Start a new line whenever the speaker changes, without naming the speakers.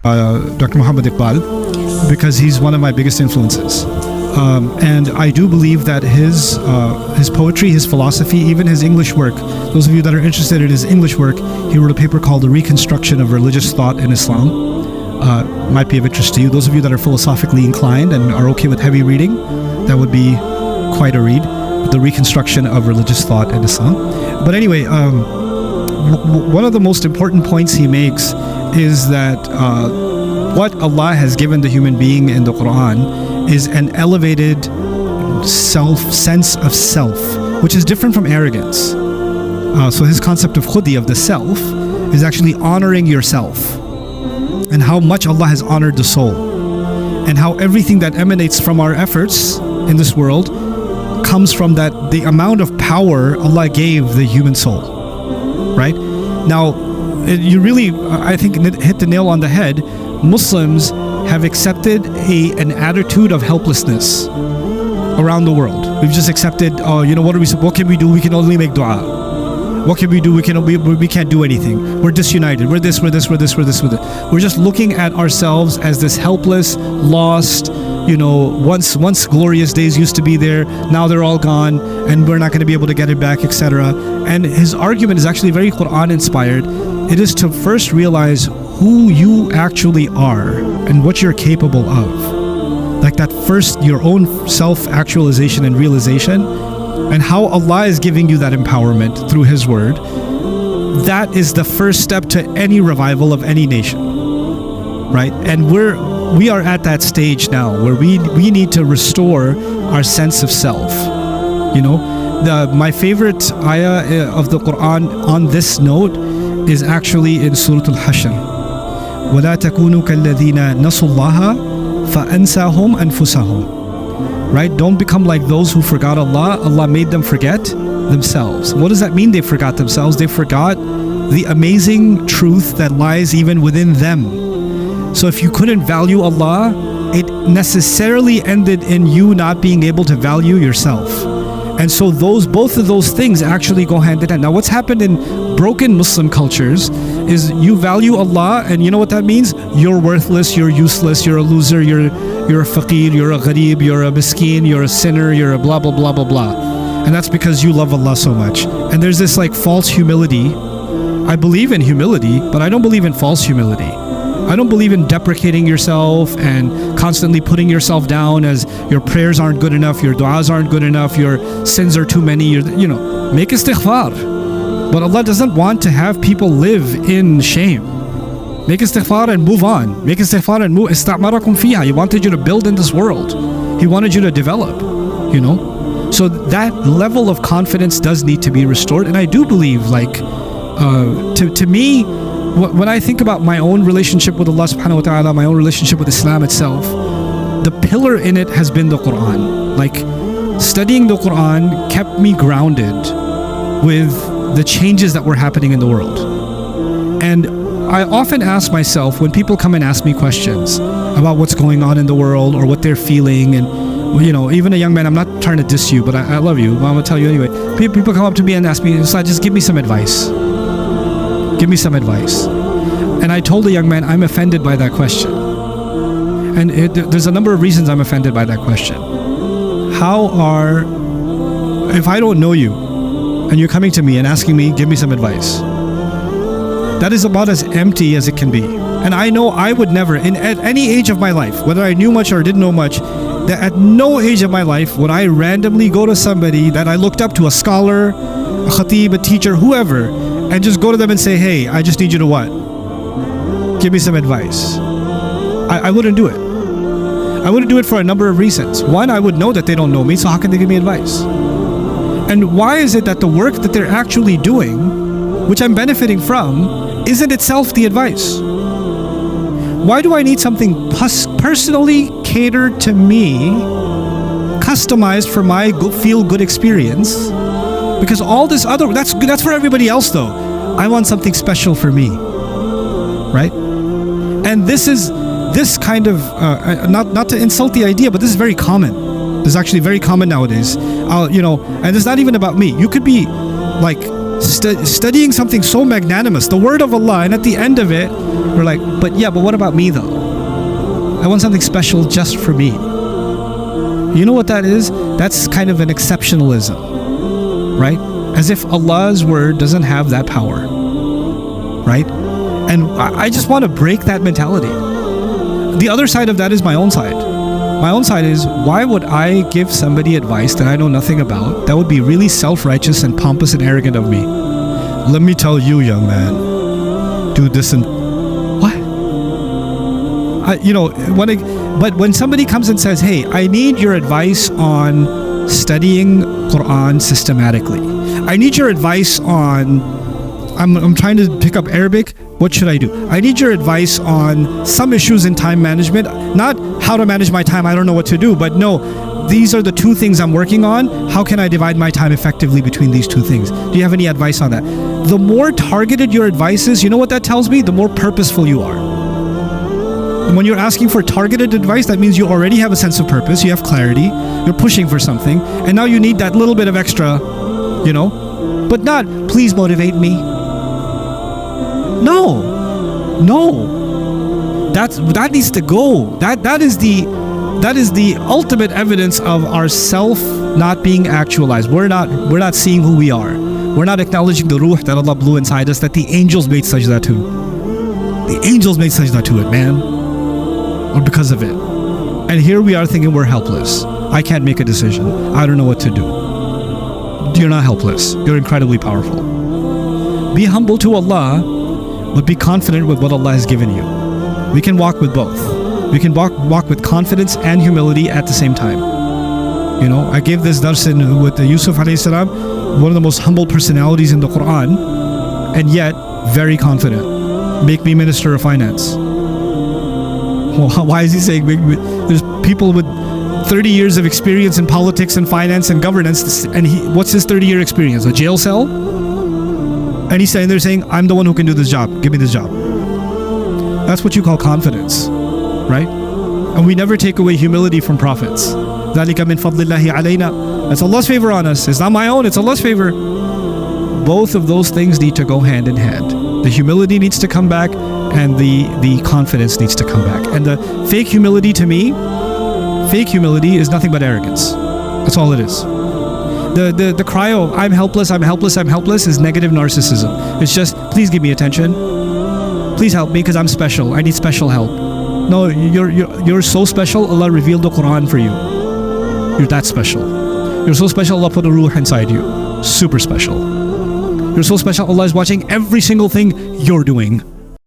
Dr. Muhammed Iqbal, because he's one of my biggest influences. And I do believe that his poetry, his philosophy, even his English work, those of you that are interested in his English work, he wrote a paper called The Reconstruction of Religious Thought in Islam. Might be of interest to you. Those of you that are philosophically inclined and are okay with heavy reading, that would be quite a read. The Reconstruction of Religious Thought in Islam. But anyway, one of the most important points he makes is that what Allah has given the human being in the Quran is an elevated sense of self, which is different from arrogance. So his concept of khudi, of the self, is actually honoring yourself, and how much Allah has honored the soul, and how everything that emanates from our efforts in this world comes from that, the amount of power Allah gave the human soul, right? Now, you really, I think, hit the nail on the head. Muslims have accepted an attitude of helplessness around the world. We've just accepted, what can we do? We can only make dua. What can we do? We can't do anything. We're disunited. We're this. We're just looking at ourselves as this helpless, lost, once glorious days used to be there, now they're all gone, and we're not going to be able to get it back, etc. And his argument is actually very Quran inspired. It is to first realize who you actually are and what you're capable of. Like that first, your own self-actualization and realization, and how Allah is giving you that empowerment through His word. That is the first step to any revival of any nation, right? And we are at that stage now where we need to restore our sense of self. My favorite ayah of the Quran on this note is actually in Surah Al-Hashr. وَلَا تَكُونُوا كَالَّذِينَ نَسُوا اللَّهَ فَأَنْسَاهُمْ أَنفُسَهُمْ. Right? Don't become like those who forgot Allah. Allah made them forget themselves. What does that mean, they forgot themselves? They forgot the amazing truth that lies even within them. So if you couldn't value Allah, it necessarily ended in you not being able to value yourself. And so both of those things actually go hand in hand. Now, what's happened in broken Muslim cultures is you value Allah, and you know what that means? You're worthless, you're useless, you're a loser, you're a faqir, you're a gharib, you're a miskeen, you're a sinner, you're a blah blah blah blah blah. And that's because you love Allah so much. And there's this false humility. I believe in humility, but I don't believe in false humility. I don't believe in deprecating yourself and constantly putting yourself down as your prayers aren't good enough, your du'as aren't good enough, your sins are too many. Make istighfar. But Allah doesn't want to have people live in shame. Make istighfar and move on. Make istighfar and move. Istamarakum fiha. He wanted you to build in this world. He wanted you to develop. So that level of confidence does need to be restored. And I do believe, to me, when I think about my own relationship with Allah subhanahu wa ta'ala, my own relationship with Islam itself, the pillar in it has been the Quran. Studying the Quran kept me grounded with the changes that were happening in the world. And I often ask myself, when people come and ask me questions about what's going on in the world or what they're feeling, and even a young man, I'm not trying to diss you, but I love you, I'm going to tell you anyway. People come up to me and ask me, "Ustad, just give me some advice. Give me some advice." And I told the young man, I'm offended by that question. And there's a number of reasons I'm offended by that question. If I don't know you, and you're coming to me and asking me, give me some advice, that is about as empty as it can be. And I know I would never, at any age of my life, whether I knew much or didn't know much, that at no age of my life would I randomly go to somebody that I looked up to, a scholar, a khatib, a teacher, whoever, and just go to them and say, "Hey, I just need you to what? Give me some advice." I wouldn't do it. I wouldn't do it for a number of reasons. One, I would know that they don't know me, so how can they give me advice? And why is it that the work that they're actually doing, which I'm benefiting from, isn't itself the advice? Why do I need something personally catered to me, customized for my feel-good experience? Because all this other, that's for everybody else though. I want something special for me, right? And this kind of, not to insult the idea, but this is very common. This is actually very common nowadays. And it's not even about me. You could be studying something so magnanimous, the word of Allah, and at the end of it, we're like, but what about me though? I want something special just for me. You know what that is? That's kind of an exceptionalism, right? As if Allah's word doesn't have that power, right? And I just want to break that mentality. The other side of that is my own side. My own side is, why would I give somebody advice that I know nothing about? That would be really self-righteous and pompous and arrogant of me. Let me tell you, young man, do this and what? But when somebody comes and says, hey, I need your advice on studying Quran systematically. I need your advice on, I'm trying to pick up Arabic. What should I do? I need your advice on some issues in time management. Not how to manage my time, I don't know what to do, but no, these are the two things I'm working on. How can I divide my time effectively between these two things? Do you have any advice on that? The more targeted your advice is, you know what that tells me? The more purposeful you are. And when you're asking for targeted advice, that means you already have a sense of purpose, you have clarity, you're pushing for something, and now you need that little bit of extra, but not, please motivate me. No, that needs to go. That is the ultimate evidence of our self not being actualized. We're not seeing who we are. We're not acknowledging the ruh that Allah blew inside us, that the angels made sajda to. The angels made sajda to it, man, or because of it. And here we are thinking we're helpless. I can't make a decision. I don't know what to do. You're not helpless. You're incredibly powerful. Be humble to Allah, but be confident with what Allah has given you. We can walk with both. We can walk with confidence and humility at the same time. I gave this dars with Yusuf alayhi salam, one of the most humble personalities in the Quran, and yet very confident. Make me Minister of Finance. Well, why is he saying there's people with 30 years of experience in politics and finance and governance, and what's his 30-year experience? A jail cell? And he's standing there saying, I'm the one who can do this job. Give me this job. That's what you call confidence, right? And we never take away humility from prophets. ذَلِكَ مِنْ فَضْلِ اللَّهِ عَلَيْنَا. That's Allah's favor on us. It's not my own, it's Allah's favor. Both of those things need to go hand in hand. The humility needs to come back, and the confidence needs to come back. And the fake humility, to me, fake humility is nothing but arrogance. That's all it is. The cry of I'm helpless is negative narcissism. It's just, please give me attention. Please help me because I'm special. I need special help. No, you're so special. Allah revealed the Quran for you. You're that special. You're so special. Allah put a ruh inside you. Super special. You're so special. Allah is watching every single thing you're doing.